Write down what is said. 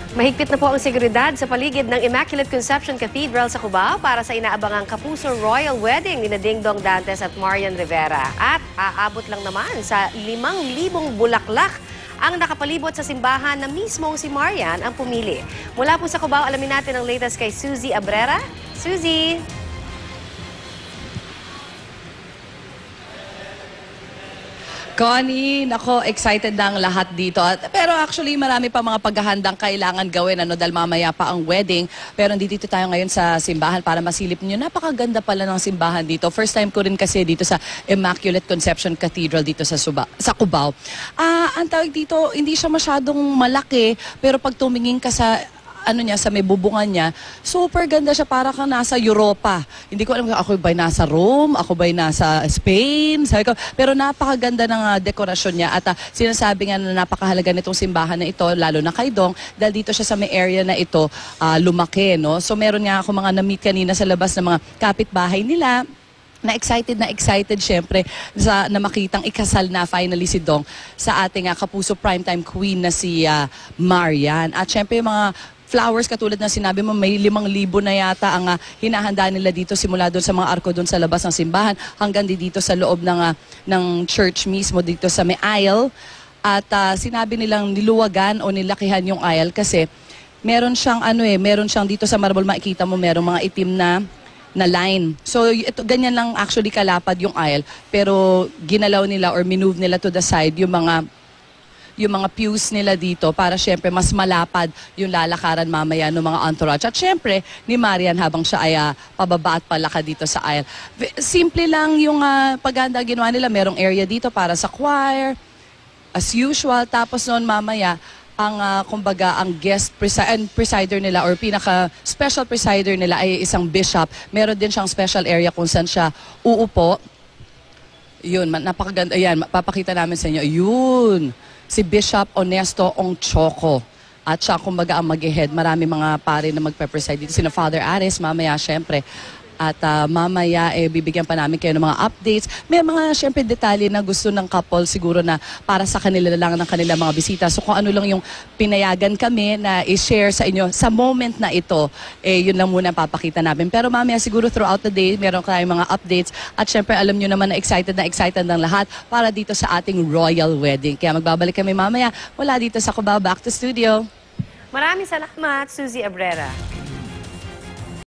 Mahigpit na po ang seguridad sa paligid ng Immaculate Conception Cathedral sa Cubao para sa inaabangang Kapuso Royal Wedding ni Ding Dong Dantes at Marian Rivera. At aabot lang naman sa 5,000 bulaklak ang nakapalibot sa simbahan na mismong si Marian ang pumili. Mula po sa Cubao, alamin natin ang latest kay Suzy Abrera. Suzy! Connie, nako, excited na ang lahat dito. Pero actually, marami pa mga paghahandang kailangan gawin dahil mamaya pa ang wedding. Pero dito tayo ngayon sa simbahan para masilip niyo. Napakaganda pala ng simbahan dito. First time ko rin kasi dito sa Immaculate Conception Cathedral dito sa Cubao. Ang tawag dito, hindi siya masyadong malaki, pero pag tumingin ka sa sa may bubungan niya, super ganda siya, para kang nasa Europa. Hindi ko alam, ako ba'y nasa Rome, ako ba'y nasa Spain, sabi ko, pero napakaganda ng dekorasyon niya at sinasabi nga na napakahalaga nitong simbahan na ito, lalo na kay Dong, dahil dito siya sa may area na ito lumaki, no? So meron nga ako mga na-meet kanina sa labas ng mga kapitbahay nila, na excited syempre na makitang ikasal na finally si Dong sa ating Kapuso Primetime Queen na si Marian. At syempre yung mga flowers, katulad na sinabi mo, may 5,000 na yata ang hinahanda nila dito, simula doon sa mga arko doon sa labas ng simbahan hanggang dito sa loob ng church mismo, dito sa may aisle. At sinabi nilang niluwagan o nilakihan yung aisle kasi meron siyang meron siyang dito sa marble, makikita mo merong mga itim na line. So ito, ganyan lang actually kalapad yung aisle, pero ginalaw nila or minove nila to the side yung mga pews nila dito para syempre mas malapad yung lalakaran mamaya ng mga entourage. At syempre ni Marian habang siya ay pababa at palakad dito sa aisle. Simple lang yung paghahanda ginawa nila. Merong area dito para sa choir, as usual. Tapos noon mamaya, kumbaga, ang guest presider nila or pinaka-special presider nila ay isang bishop. Meron din siyang special area kung saan siya uupo. Yun, napakaganda. Ayan, papakita namin sa inyo. Yun, si Bishop Honesto Ongchoco. At siya, kumbaga, ang mag-head. Marami mga pare na magpe-preside dito. Sina Father Ares, mamaya, syempre. At mamaya, bibigyan pa namin kayo ng mga updates. May mga, syempre, detalye na gusto ng couple siguro na para sa kanila lang ng kanilang mga bisita. So kung ano lang yung pinayagan kami na i-share sa inyo sa moment na ito, yun lang muna papakita namin. Pero mamaya siguro throughout the day, meron tayong mga updates. At syempre, alam nyo naman na excited ng lahat para dito sa ating royal wedding. Kaya magbabalik kami mamaya mula dito sa Cubao. Back to studio. Maraming salamat, Suzy Abrera.